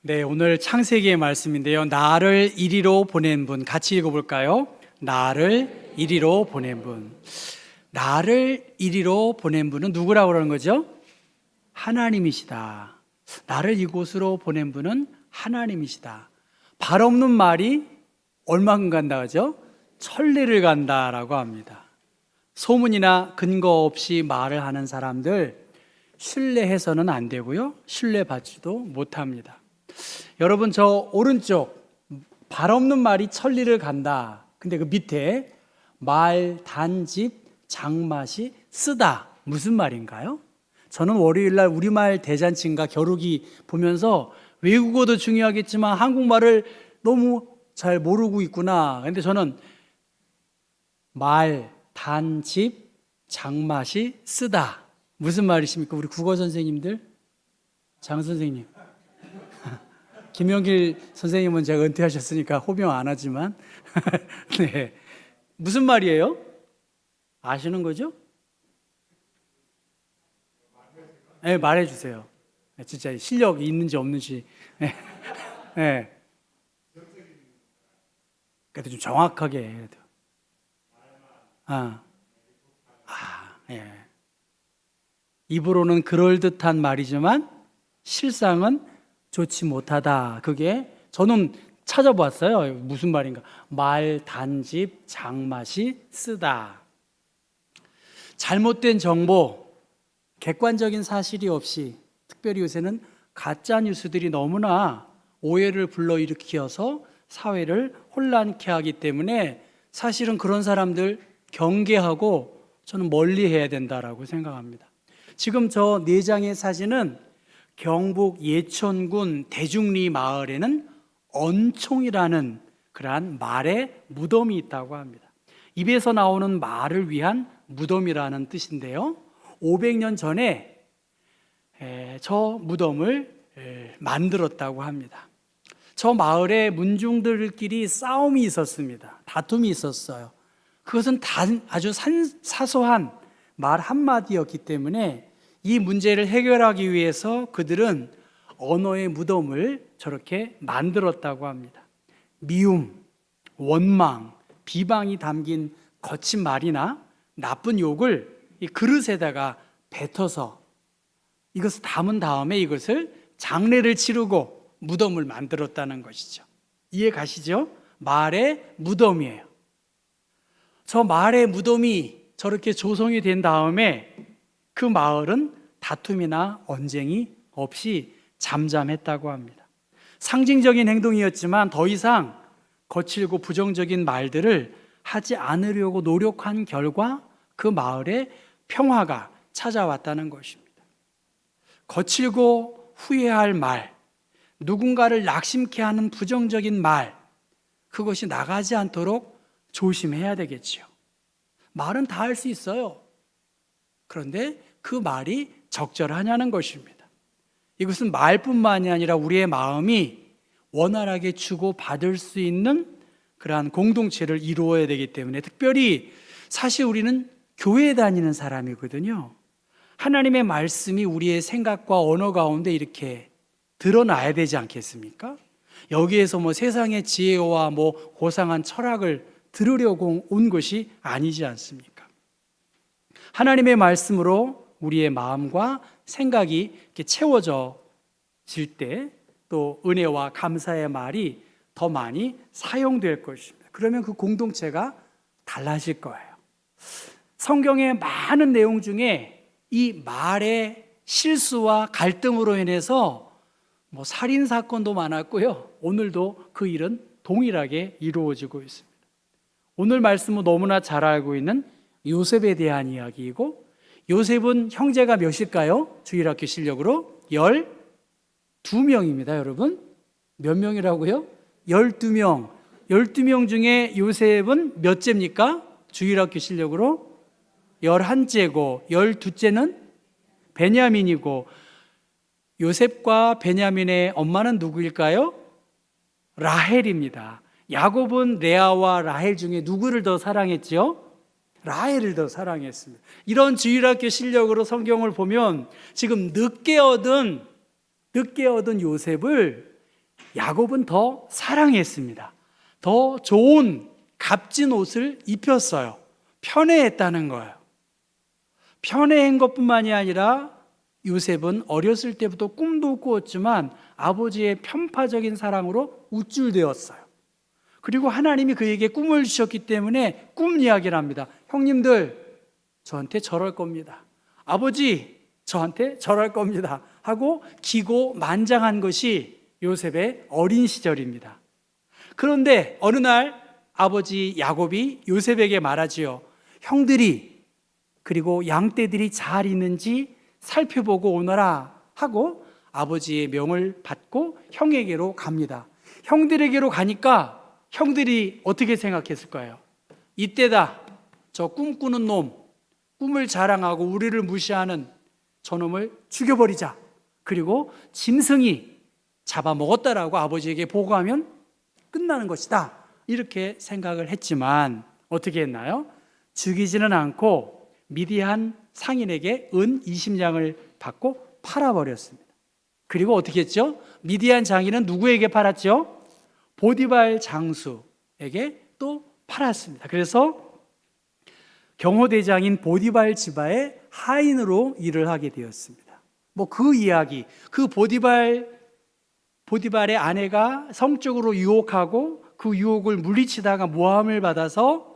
네, 오늘 창세기의 말씀인데요. 나를 이리로 보낸 분 같이 읽어볼까요? 나를 이리로 보낸 분. 나를 이리로 보낸 분은 누구라고 그러는 거죠? 하나님이시다. 나를 이곳으로 보낸 분은 하나님이시다. 발 없는 말이 얼마큼 간다 하죠? 천리를 간다라고 합니다. 소문이나 근거 없이 말을 하는 사람들 신뢰해서는 안 되고요. 신뢰받지도 못합니다. 여러분, 저 오른쪽 발 없는 말이 천리를 간다. 근데 그 밑에 말, 단집, 장맛이 쓰다. 무슨 말인가요? 저는 월요일날 우리말 대잔치인가 겨루기 보면서 외국어도 중요하겠지만 한국말을 너무 잘 모르고 있구나. 근데 저는 말, 단집, 장맛이 쓰다. 무슨 말이십니까? 우리 국어 선생님들? 장 선생님. 김영길 선생님은 제가 은퇴하셨으니까 호명 안 하지만 네. 무슨 말이에요? 아시는 거죠? 네, 말해주세요. 진짜 실력이 있는지 없는지. 네. 네. 그래도 좀 정확하게 해도. 예. 입으로는 그럴듯한 말이지만 실상은 좋지 못하다. 그게 저는 찾아봤어요. 무슨 말인가? 말, 단집, 장맛이 쓰다. 잘못된 정보, 객관적인 사실이 없이, 특별히 요새는 가짜 뉴스들이 너무나 오해를 불러일으켜서 사회를 혼란케 하기 때문에 사실은 그런 사람들 경계하고 저는 멀리해야 된다라고 생각합니다. 지금 저 4장의 사진은 경북 예천군 대중리 마을에는 언총이라는 그러한 말의 무덤이 있다고 합니다. 입에서 나오는 말을 위한 무덤이라는 뜻인데요. 500년 전에 저 무덤을 만들었다고 합니다. 저 마을에 문중들끼리 싸움이 있었습니다. 다툼이 있었어요. 그것은 아주 사소한 말 한마디였기 때문에 이 문제를 해결하기 위해서 그들은 언어의 무덤을 저렇게 만들었다고 합니다. 미움, 원망, 비방이 담긴 거친 말이나 나쁜 욕을 이 그릇에다가 뱉어서 이것을 담은 다음에 이것을 장례를 치르고 무덤을 만들었다는 것이죠. 이해 가시죠? 말의 무덤이에요. 저 말의 무덤이 저렇게 조성이 된 다음에 그 마을은 다툼이나 언쟁이 없이 잠잠했다고 합니다. 상징적인 행동이었지만 더 이상 거칠고 부정적인 말들을 하지 않으려고 노력한 결과 그 마을에 평화가 찾아왔다는 것입니다. 거칠고 후회할 말, 누군가를 낙심케 하는 부정적인 말, 그것이 나가지 않도록 조심해야 되겠지요. 말은 다 할 수 있어요. 그런데 그 말이 적절하냐는 것입니다. 이것은 말뿐만이 아니라 우리의 마음이 원활하게 주고 받을 수 있는 그러한 공동체를 이루어야 되기 때문에, 특별히 사실 우리는 교회에 다니는 사람이거든요. 하나님의 말씀이 우리의 생각과 언어 가운데 이렇게 드러나야 되지 않겠습니까? 여기에서 세상의 지혜와 고상한 철학을 들으려고 온 것이 아니지 않습니까? 하나님의 말씀으로 우리의 마음과 생각이 이렇게 채워질 때 또 은혜와 감사의 말이 더 많이 사용될 것입니다. 그러면 그 공동체가 달라질 거예요. 성경의 많은 내용 중에 이 말의 실수와 갈등으로 인해서 살인 사건도 많았고요. 오늘도 그 일은 동일하게 이루어지고 있습니다. 오늘 말씀은 너무나 잘 알고 있는 요셉에 대한 이야기이고, 요셉은 형제가 몇일까요? 주일학교 실력으로 12명입니다. 여러분, 몇 명이라고요? 12명. 12명 중에 요셉은 몇째입니까? 주일학교 실력으로 11째고 12째는 베냐민이고, 요셉과 베냐민의 엄마는 누구일까요? 라헬입니다. 야곱은 레아와 라헬 중에 누구를 더 사랑했죠? 라헬을 더 사랑했습니다. 이런 주일학교 실력으로 성경을 보면 지금 늦게 얻은 요셉을 야곱은 더 사랑했습니다. 더 좋은 값진 옷을 입혔어요. 편애했다는 거예요. 편애한 것뿐만이 아니라 요셉은 어렸을 때부터 꿈도 꾸었지만 아버지의 편파적인 사랑으로 우쭐대었어요. 그리고 하나님이 그에게 꿈을 주셨기 때문에 꿈 이야기를 합니다. 형님들, 저한테 절할 겁니다. 아버지, 저한테 절할 겁니다. 하고 기고만장한 것이 요셉의 어린 시절입니다. 그런데 어느 날 아버지 야곱이 요셉에게 말하지요. 형들이 그리고 양떼들이 잘 있는지 살펴보고 오너라 하고 아버지의 명을 받고 형에게로 갑니다. 형들에게로 가니까 형들이 어떻게 생각했을 거예요? 이때다. 저 꿈꾸는 놈, 꿈을 자랑하고 우리를 무시하는 저놈을 죽여버리자. 그리고 짐승이 잡아먹었다라고 아버지에게 보고하면 끝나는 것이다. 이렇게 생각을 했지만 어떻게 했나요? 죽이지는 않고 미디안 상인에게 은 20냥을 받고 팔아버렸습니다. 그리고 어떻게 했죠? 미디안 장인은 누구에게 팔았죠? 보디발 장수에게 또 팔았습니다. 그래서 경호대장인 보디발 지바의 하인으로 일을 하게 되었습니다. 그 이야기, 그 보디발의 아내가 성적으로 유혹하고 그 유혹을 물리치다가 모함을 받아서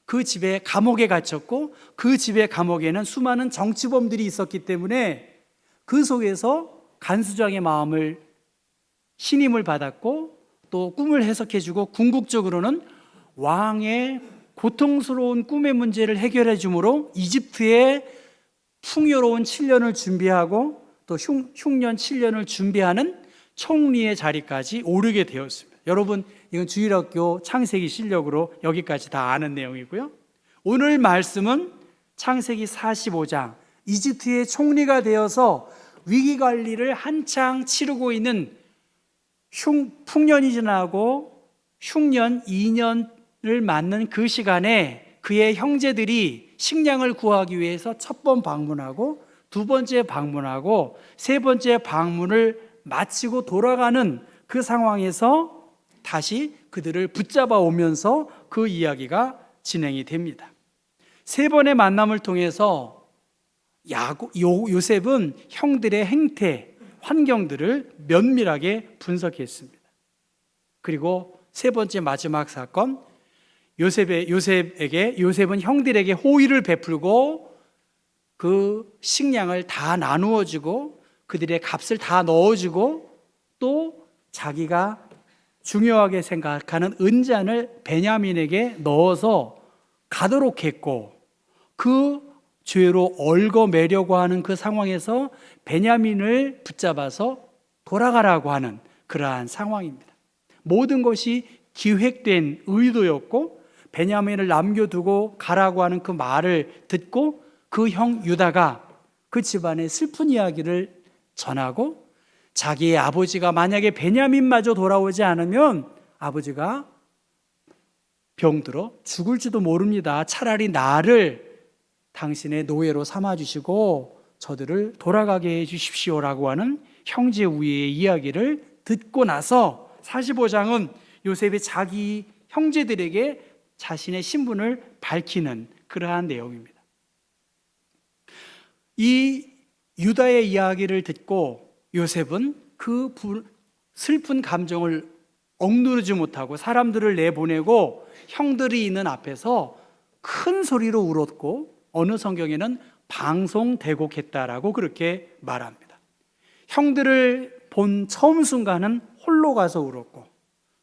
그 집에 감옥에 갇혔고 그 집의 감옥에는 수많은 정치범들이 있었기 때문에 그 속에서 간수장의 마음을 신임을 받았고 또 꿈을 해석해주고 궁극적으로는 왕의 고통스러운 꿈의 문제를 해결해 주므로 이집트의 풍요로운 7년을 준비하고 또 흉년 7년을 준비하는 총리의 자리까지 오르게 되었습니다. 여러분, 이건 주일학교 창세기 실력으로 여기까지 다 아는 내용이고요. 오늘 말씀은 창세기 45장, 이집트의 총리가 되어서 위기관리를 한창 치르고 있는 풍년이 지나고 흉년 2년을 맞는 그 시간에 그의 형제들이 식량을 구하기 위해서 첫 번 방문하고 두 번째 방문하고 세 번째 방문을 마치고 돌아가는 그 상황에서 다시 그들을 붙잡아 오면서 그 이야기가 진행이 됩니다. 세 번의 만남을 통해서 요셉은 형들의 행태, 환경들을 면밀하게 분석했습니다. 그리고 세 번째 마지막 사건, 요셉은 형들에게 호의를 베풀고 그 식량을 다 나누어 주고 그들의 값을 다 넣어주고 또 자기가 중요하게 생각하는 은잔을 베냐민에게 넣어서 가도록 했고 그 죄로 얽어매려고 하는 그 상황에서 베냐민을 붙잡아서 돌아가라고 하는 그러한 상황입니다. 모든 것이 기획된 의도였고 베냐민을 남겨두고 가라고 하는 그 말을 듣고 그 형 유다가 그 집안의 슬픈 이야기를 전하고 자기의 아버지가 만약에 베냐민마저 돌아오지 않으면 아버지가 병들어 죽을지도 모릅니다. 차라리 나를 당신의 노예로 삼아주시고 저들을 돌아가게 해주십시오라고 하는 형제 우애의 이야기를 듣고 나서 45장은 요셉이 자기 형제들에게 자신의 신분을 밝히는 그러한 내용입니다. 이 유다의 이야기를 듣고 요셉은 그 슬픈 감정을 억누르지 못하고 사람들을 내보내고 형들이 있는 앞에서 큰 소리로 울었고 어느 성경에는 방송대곡했다라고 그렇게 말합니다. 형들을 본 처음 순간은 홀로 가서 울었고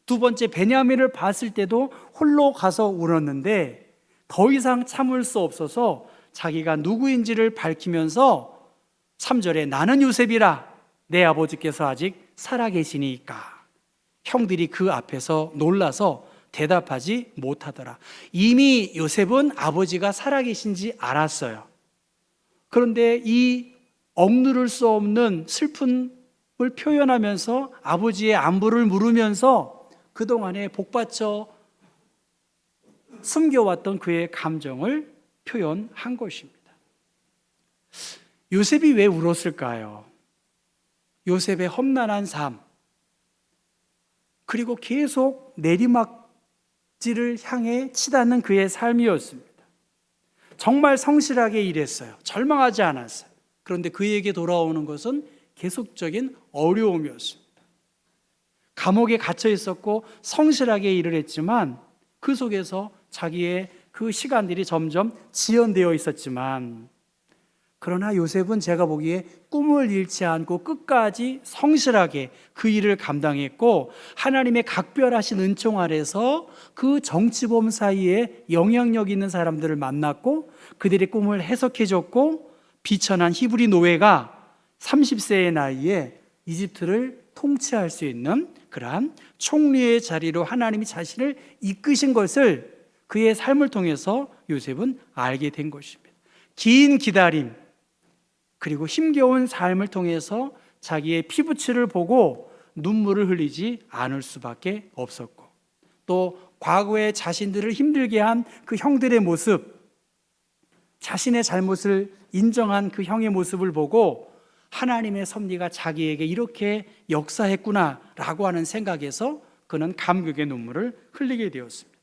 두 번째 베냐민을 봤을 때도 홀로 가서 울었는데 더 이상 참을 수 없어서 자기가 누구인지를 밝히면서 3절에 나는 요셉이라 내 아버지께서 아직 살아계시니까 형들이 그 앞에서 놀라서 대답하지 못하더라. 이미 요셉은 아버지가 살아계신지 알았어요. 그런데 이 억누를 수 없는 슬픔을 표현하면서 아버지의 안부를 물으면서 그동안에 복받쳐 숨겨왔던 그의 감정을 표현한 것입니다. 요셉이 왜 울었을까요? 요셉의 험난한 삶, 그리고 계속 내리막길을 향해 치닫는 그의 삶이었습니다. 정말 성실하게 일했어요. 절망하지 않았어요. 그런데 그에게 돌아오는 것은 계속적인 어려움이었습니다. 감옥에 갇혀 있었고 성실하게 일을 했지만 그 속에서 자기의 그 시간들이 점점 지연되어 있었지만, 그러나 요셉은 제가 보기에 꿈을 잃지 않고 끝까지 성실하게 그 일을 감당했고, 하나님의 각별하신 은총 아래서 그 정치범 사이에 영향력 있는 사람들을 만났고 그들의 꿈을 해석해 줬고, 비천한 히브리 노예가 30세의 나이에 이집트를 통치할 수 있는 그러한 총리의 자리로 하나님이 자신을 이끄신 것을 그의 삶을 통해서 요셉은 알게 된 것입니다. 긴 기다림 그리고 힘겨운 삶을 통해서 자기의 피부치를 보고 눈물을 흘리지 않을 수밖에 없었고, 또 과거에 자신들을 힘들게 한 그 형들의 모습, 자신의 잘못을 인정한 그 형의 모습을 보고 하나님의 섭리가 자기에게 이렇게 역사했구나라고 하는 생각에서 그는 감격의 눈물을 흘리게 되었습니다.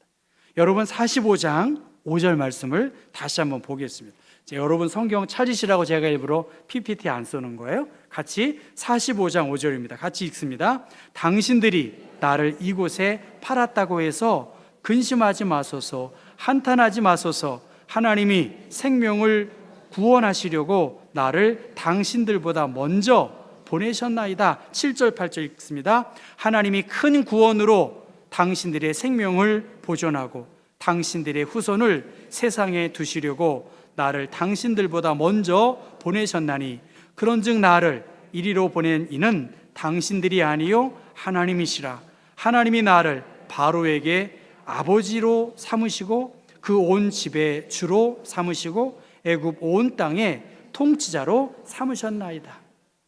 여러분 45장 5절 말씀을 다시 한번 보겠습니다. 여러분 성경 찾으시라고 제가 일부러 PPT 안 쓰는 거예요. 같이 45장 5절입니다. 같이 읽습니다. 당신들이 나를 이곳에 팔았다고 해서 근심하지 마소서, 한탄하지 마소서. 하나님이 생명을 구원하시려고 나를 당신들보다 먼저 보내셨나이다. 7절 8절 읽습니다. 하나님이 큰 구원으로 당신들의 생명을 보존하고 당신들의 후손을 세상에 두시려고 나를 당신들보다 먼저 보내셨나니, 그런즉 나를 이리로 보낸 이는 당신들이 아니요 하나님이시라. 하나님이 나를 바로에게 아버지로 삼으시고 그 온 집의 주로 삼으시고 애굽 온 땅의 통치자로 삼으셨나이다.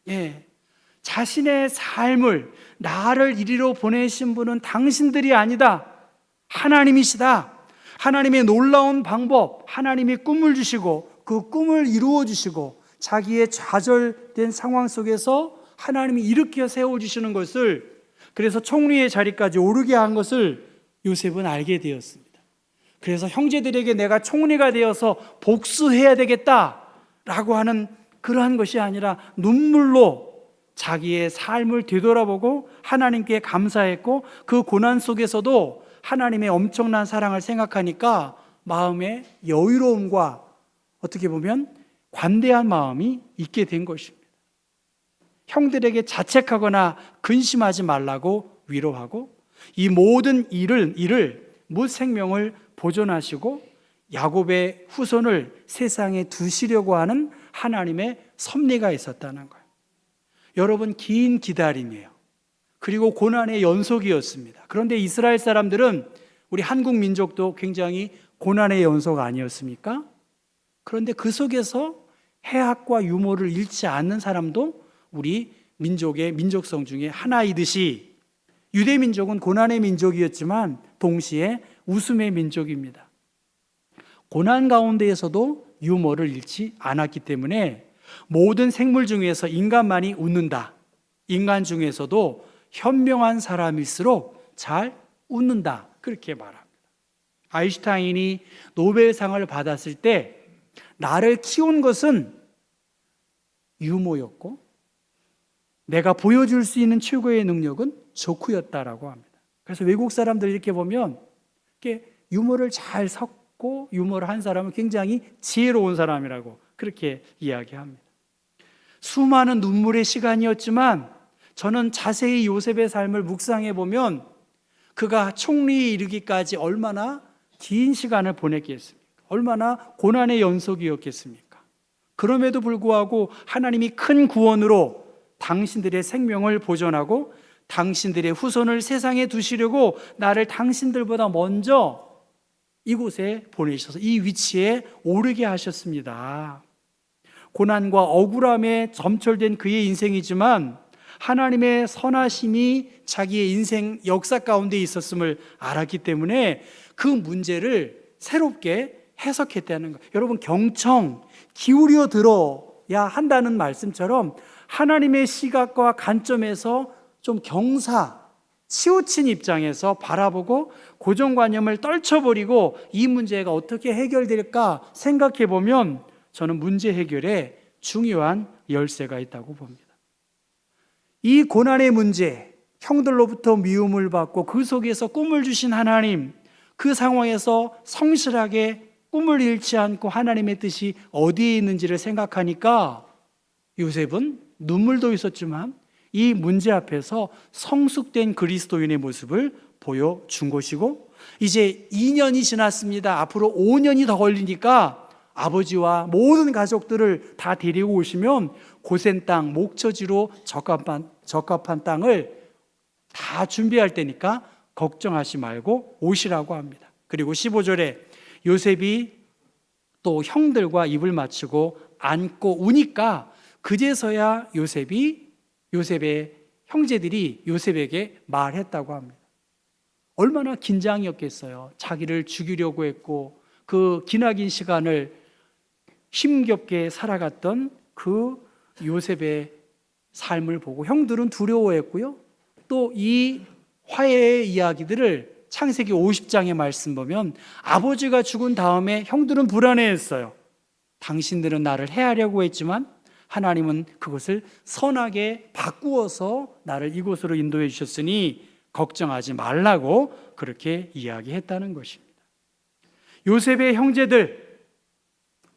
예, 자신의 삶을, 나를 이리로 보내신 분은 당신들이 아니다, 하나님이시다. 하나님의 놀라운 방법, 하나님이 꿈을 주시고 그 꿈을 이루어 주시고 자기의 좌절된 상황 속에서 하나님이 일으켜 세워주시는 것을, 그래서 총리의 자리까지 오르게 한 것을 요셉은 알게 되었습니다. 그래서 형제들에게 내가 총리가 되어서 복수해야 되겠다라고 하는 그러한 것이 아니라 눈물로 자기의 삶을 되돌아보고 하나님께 감사했고, 그 고난 속에서도 하나님의 엄청난 사랑을 생각하니까 마음에 여유로움과 어떻게 보면 관대한 마음이 있게 된 것입니다. 형들에게 자책하거나 근심하지 말라고 위로하고, 이 모든 일을 못 생명을 보존하시고 야곱의 후손을 세상에 두시려고 하는 하나님의 섭리가 있었다는 거예요. 여러분, 긴 기다림이에요. 그리고 고난의 연속이었습니다. 그런데 이스라엘 사람들은, 우리 한국 민족도 굉장히 고난의 연속 아니었습니까? 그런데 그 속에서 해학과 유머를 잃지 않는 사람도 우리 민족의 민족성 중에 하나이듯이, 유대 민족은 고난의 민족이었지만 동시에 웃음의 민족입니다. 고난 가운데에서도 유머를 잃지 않았기 때문에 모든 생물 중에서 인간만이 웃는다, 인간 중에서도 현명한 사람일수록 잘 웃는다, 그렇게 말합니다. 아인슈타인이 노벨상을 받았을 때 나를 키운 것은 유머였고 내가 보여줄 수 있는 최고의 능력은 조크였다라고 합니다. 그래서 외국 사람들 이렇게 보면 이렇게 유머를 잘 섞고 유머를 한 사람은 굉장히 지혜로운 사람이라고 그렇게 이야기합니다. 수많은 눈물의 시간이었지만 저는 자세히 요셉의 삶을 묵상해 보면 그가 총리에 이르기까지 얼마나 긴 시간을 보냈겠습니까? 얼마나 고난의 연속이었겠습니까? 그럼에도 불구하고 하나님이 큰 구원으로 당신들의 생명을 보존하고 당신들의 후손을 세상에 두시려고 나를 당신들보다 먼저 이곳에 보내셔서 이 위치에 오르게 하셨습니다. 고난과 억울함에 점철된 그의 인생이지만 하나님의 선하심이 자기의 인생 역사 가운데 있었음을 알았기 때문에 그 문제를 새롭게 해석했다는 거예요. 여러분, 경청, 기울여 들어야 한다는 말씀처럼 하나님의 시각과 관점에서 좀 경사, 치우친 입장에서 바라보고 고정관념을 떨쳐버리고 이 문제가 어떻게 해결될까 생각해 보면 저는 문제 해결에 중요한 열쇠가 있다고 봅니다. 이 고난의 문제, 형들로부터 미움을 받고 그 속에서 꿈을 주신 하나님, 그 상황에서 성실하게 꿈을 잃지 않고 하나님의 뜻이 어디에 있는지를 생각하니까 요셉은 눈물도 있었지만 이 문제 앞에서 성숙된 그리스도인의 모습을 보여준 것이고, 이제 2년이 지났습니다. 앞으로 5년이 더 걸리니까 아버지와 모든 가족들을 다 데리고 오시면 고센 땅, 목처지로 적합한 땅을 다 준비할 때니까 걱정하지 말고 오시라고 합니다. 그리고 15절에 요셉이 또 형들과 입을 맞추고 안고 우니까 그제서야 요셉의 형제들이 요셉에게 말했다고 합니다. 얼마나 긴장이었겠어요. 자기를 죽이려고 했고 그 기나긴 시간을 힘겹게 살아갔던 그 요셉의 삶을 보고 형들은 두려워했고요. 또 이 화해의 이야기들을 창세기 50장의 말씀 보면 아버지가 죽은 다음에 형들은 불안해했어요. 당신들은 나를 해하려고 했지만 하나님은 그것을 선하게 바꾸어서 나를 이곳으로 인도해 주셨으니 걱정하지 말라고 그렇게 이야기했다는 것입니다. 요셉의 형제들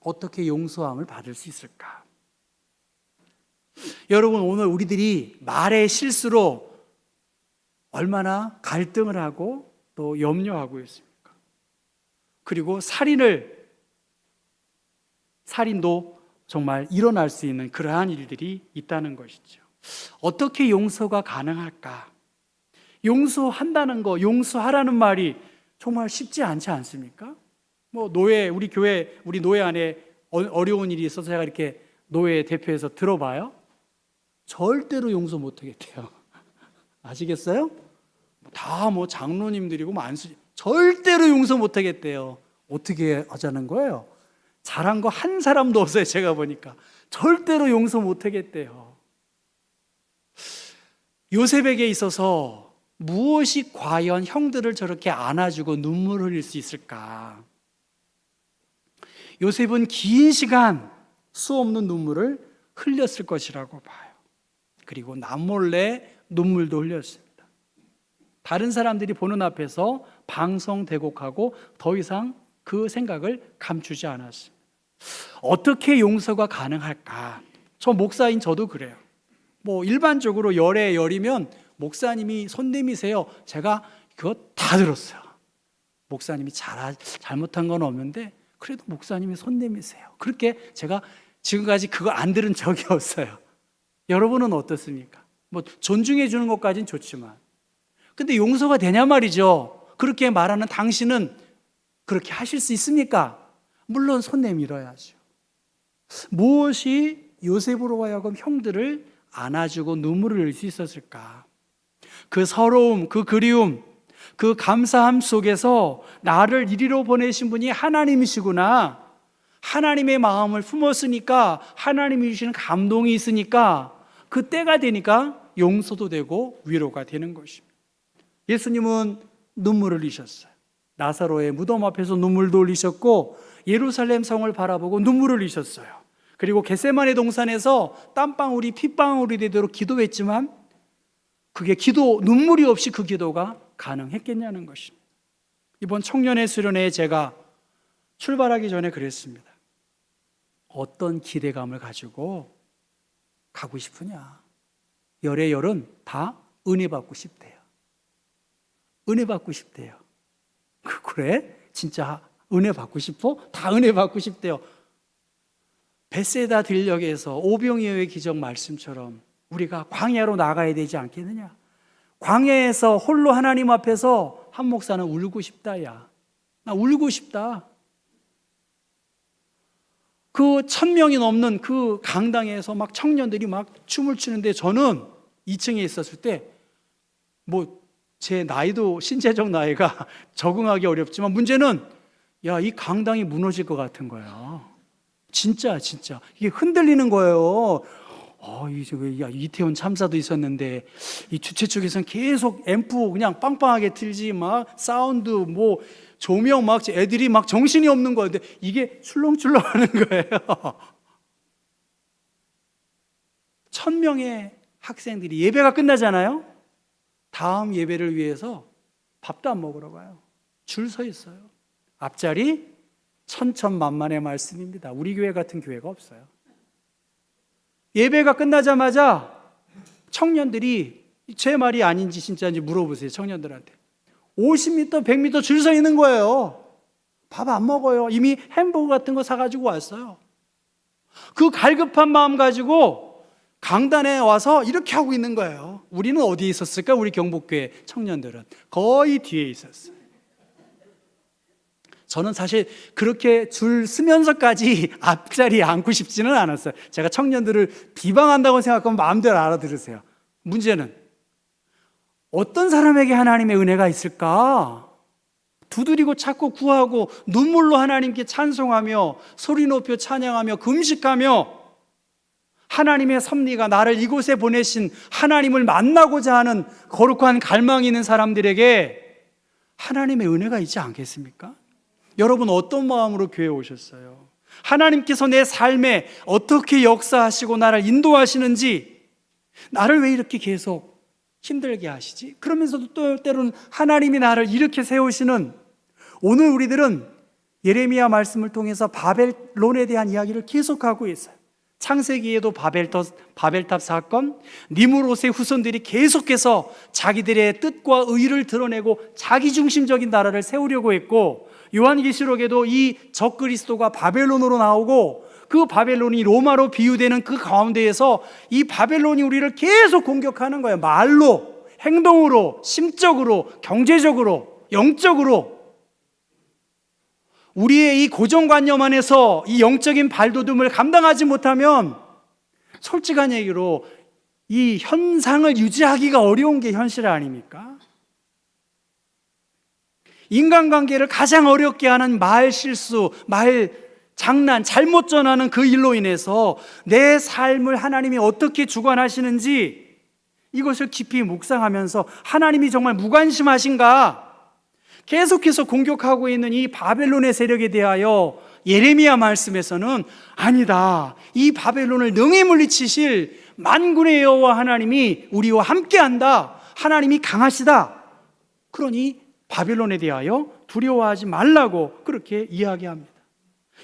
어떻게 용서함을 받을 수 있을까? 여러분, 오늘 우리들이 말의 실수로 얼마나 갈등을 하고 또 염려하고 있습니까? 그리고 살인도 정말 일어날 수 있는 그러한 일들이 있다는 것이죠. 어떻게 용서가 가능할까? 용서한다는 거, 용서하라는 말이 정말 쉽지 않지 않습니까? 우리 교회, 우리 노예 안에 어려운 일이 있어서 제가 이렇게 노예 대표해서 들어봐요. 절대로 용서 못 하겠대요. 아시겠어요? 다 장로님들이고 절대로 용서 못 하겠대요. 어떻게 하자는 거예요? 잘한 거 한 사람도 없어요. 제가 보니까 절대로 용서 못 하겠대요. 요셉에게 있어서 무엇이 과연 형들을 저렇게 안아주고 눈물을 흘릴 수 있을까? 요셉은 긴 시간 수없는 눈물을 흘렸을 것이라고 봐요. 그리고 남몰래 눈물도 흘렸습니다. 다른 사람들이 보는 앞에서 방성대곡하고 더 이상 그 생각을 감추지 않았습니다. 어떻게 용서가 가능할까? 저 목사인 저도 그래요. 일반적으로 열이면 목사님이 손 내미세요. 제가 그거 다 들었어요. 목사님이 잘못한 건 없는데 그래도 목사님이 손 내미세요. 그렇게 제가 지금까지 그거 안 들은 적이 없어요. 여러분은 어떻습니까? 존중해 주는 것까지는 좋지만, 근데 용서가 되냐 말이죠. 그렇게 말하는 당신은 그렇게 하실 수 있습니까? 물론 손 내밀어야죠. 무엇이 요셉으로 하여금 형들을 안아주고 눈물을 흘릴 수 있었을까? 그 서러움, 그 그리움, 그 감사함 속에서 나를 이리로 보내신 분이 하나님이시구나, 하나님의 마음을 품었으니까, 하나님이 주시는 감동이 있으니까 그 때가 되니까 용서도 되고 위로가 되는 것입니다. 예수님은 눈물을 흘리셨어요. 나사로의 무덤 앞에서 눈물도 흘리셨고 예루살렘 성을 바라보고 눈물을 흘리셨어요. 그리고 겟세마네 동산에서 땀방울이 핏방울이 되도록 기도했지만 그게 눈물이 없이 그 기도가 가능했겠냐는 것입니다. 이번 청년의 수련회에 제가 출발하기 전에 그랬습니다. 어떤 기대감을 가지고 가고 싶으냐? 열의 열은 다 은혜 받고 싶대요. 은혜 받고 싶대요. 그래? 진짜 은혜 받고 싶어? 다 은혜 받고 싶대요. 베세다 들녘에서 오병이어의 기적 말씀처럼 우리가 광야로 나가야 되지 않겠느냐? 광야에서 홀로 하나님 앞에서 한 목사는 울고 싶다. 나 울고 싶다. 그 1000명이 넘는 그 강당에서 막 청년들이 막 춤을 추는데 저는 2층에 있었을 때 제 나이도 신체적 나이가 적응하기 어렵지만 문제는 이 강당이 무너질 것 같은 거야. 진짜 이게 흔들리는 거예요. 이태원 참사도 있었는데 이 주최 쪽에서는 계속 앰프 그냥 빵빵하게 틀지 막 사운드 뭐 조명 막 애들이 막 정신이 없는 거였는데 이게 출렁출렁 하는 거예요. 1,000명의 학생들이 예배가 끝나잖아요. 다음 예배를 위해서 밥도 안 먹으러 가요. 줄 서 있어요. 앞자리 천천만만의 말씀입니다. 우리 교회 같은 교회가 없어요. 예배가 끝나자마자 청년들이 제 말이 아닌지 진짜인지 물어보세요. 청년들한테 50m, 100m 줄 서 있는 거예요. 밥 안 먹어요. 이미 햄버거 같은 거 사가지고 왔어요. 그 갈급한 마음 가지고 강단에 와서 이렇게 하고 있는 거예요. 우리는 어디에 있었을까? 우리 경복교회 청년들은 거의 뒤에 있었어요. 저는 사실 그렇게 줄 서면서까지 앞자리에 앉고 싶지는 않았어요. 제가 청년들을 비방한다고 생각하면 마음대로 알아들으세요. 문제는 어떤 사람에게 하나님의 은혜가 있을까? 두드리고 찾고 구하고 눈물로 하나님께 찬송하며 소리 높여 찬양하며 금식하며 하나님의 섭리가 나를 이곳에 보내신 하나님을 만나고자 하는 거룩한 갈망이 있는 사람들에게 하나님의 은혜가 있지 않겠습니까? 여러분 어떤 마음으로 교회에 오셨어요? 하나님께서 내 삶에 어떻게 역사하시고 나를 인도하시는지, 나를 왜 이렇게 계속 힘들게 하시지? 그러면서도 또 때로는 하나님이 나를 이렇게 세우시는, 오늘 우리들은 예레미야 말씀을 통해서 바벨론에 대한 이야기를 계속하고 있어요. 창세기에도 바벨탑 사건, 니무롯의 후손들이 계속해서 자기들의 뜻과 의를 드러내고 자기중심적인 나라를 세우려고 했고, 요한계시록에도 이 적그리스도가 바벨론으로 나오고 그 바벨론이 로마로 비유되는 그 가운데에서 이 바벨론이 우리를 계속 공격하는 거예요. 말로, 행동으로, 심적으로, 경제적으로, 영적으로. 우리의 이 고정관념 안에서 이 영적인 발돋움을 감당하지 못하면 솔직한 얘기로 이 현상을 유지하기가 어려운 게 현실 아닙니까? 인간관계를 가장 어렵게 하는 말 실수, 말 장난, 잘못 전하는 그 일로 인해서 내 삶을 하나님이 어떻게 주관하시는지 이것을 깊이 묵상하면서 하나님이 정말 무관심하신가? 계속해서 공격하고 있는 이 바벨론의 세력에 대하여 예레미야 말씀에서는 아니다, 이 바벨론을 능히 물리치실 만군의 여호와 하나님이 우리와 함께한다, 하나님이 강하시다. 그러니 바벨론에 대하여 두려워하지 말라고 그렇게 이야기합니다.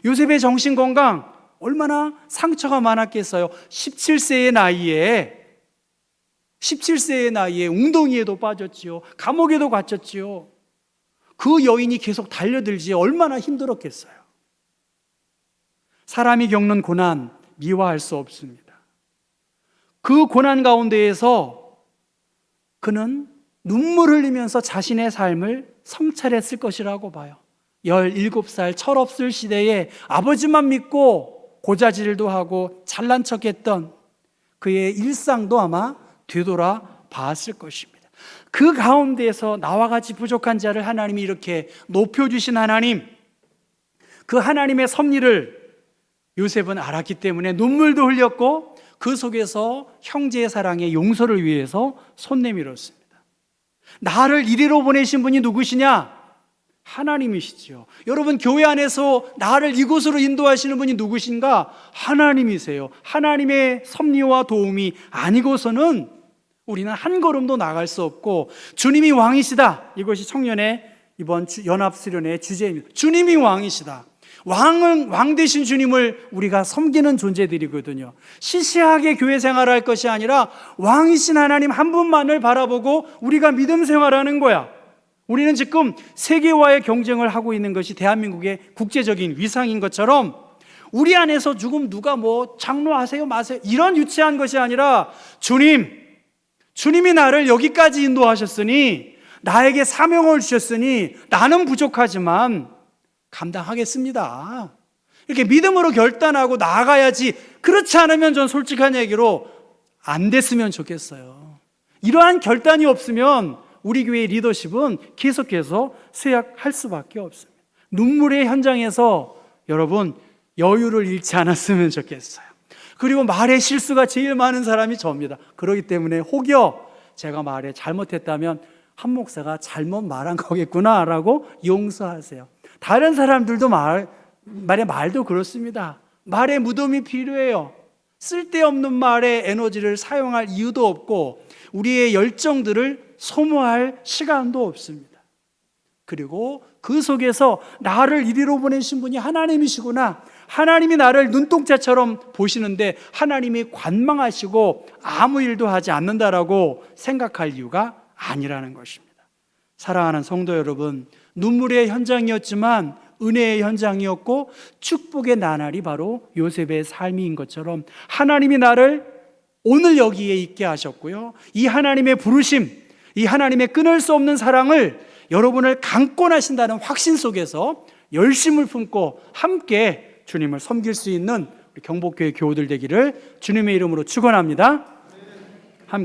요셉의 정신건강 얼마나 상처가 많았겠어요. 17세의 나이에 웅덩이에도 빠졌지요. 감옥에도 갇혔지요. 그 여인이 계속 달려들지 얼마나 힘들었겠어요. 사람이 겪는 고난 미화할 수 없습니다. 그 고난 가운데에서 그는 눈물 흘리면서 자신의 삶을 성찰했을 것이라고 봐요. 17살 철없을 시대에 아버지만 믿고 고자질도 하고 잘난 척했던 그의 일상도 아마 되돌아 봤을 것입니다. 그 가운데에서 나와 같이 부족한 자를 하나님이 이렇게 높여주신 하나님, 그 하나님의 섭리를 요셉은 알았기 때문에 눈물도 흘렸고 그 속에서 형제의 사랑의 용서를 위해서 손 내밀었습니다. 나를 이리로 보내신 분이 누구시냐? 하나님이시죠. 여러분, 교회 안에서 나를 이곳으로 인도하시는 분이 누구신가? 하나님이세요. 하나님의 섭리와 도움이 아니고서는 우리는 한 걸음도 나갈 수 없고, 주님이 왕이시다. 이것이 청년의 이번 연합수련의 주제입니다. 주님이 왕이시다. 왕 되신 주님을 우리가 섬기는 존재들이거든요. 시시하게 교회 생활을 할 것이 아니라 왕이신 하나님 한 분만을 바라보고 우리가 믿음 생활하는 거야. 우리는 지금 세계와의 경쟁을 하고 있는 것이 대한민국의 국제적인 위상인 것처럼 우리 안에서 조금 누가 뭐 장로하세요 마세요 이런 유치한 것이 아니라 주님이 나를 여기까지 인도하셨으니, 나에게 사명을 주셨으니 나는 부족하지만 감당하겠습니다. 이렇게 믿음으로 결단하고 나아가야지. 그렇지 않으면 전 솔직한 얘기로 안 됐으면 좋겠어요. 이러한 결단이 없으면 우리 교회의 리더십은 계속해서 쇠약할 수밖에 없습니다. 눈물의 현장에서 여러분 여유를 잃지 않았으면 좋겠어요. 그리고 말에 실수가 제일 많은 사람이 저입니다. 그렇기 때문에 혹여 제가 말에 잘못했다면 한 목사가 잘못 말한 거겠구나라고 용서하세요. 다른 사람들도 말의 말도 그렇습니다. 말에 무덤이 필요해요. 쓸데없는 말에 에너지를 사용할 이유도 없고 우리의 열정들을 소모할 시간도 없습니다. 그리고 그 속에서 나를 이리로 보내신 분이 하나님이시구나, 하나님이 나를 눈동자처럼 보시는데 하나님이 관망하시고 아무 일도 하지 않는다라고 생각할 이유가 아니라는 것입니다. 사랑하는 성도 여러분, 눈물의 현장이었지만 은혜의 현장이었고 축복의 나날이 바로 요셉의 삶인 것처럼 하나님이 나를 오늘 여기에 있게 하셨고요, 이 하나님의 부르심, 이 하나님의 끊을 수 없는 사랑을 여러분을 강권하신다는 확신 속에서 열심을 품고 함께 주님을 섬길 수 있는 우리 경복교회 교우들 되기를 주님의 이름으로 축원합니다.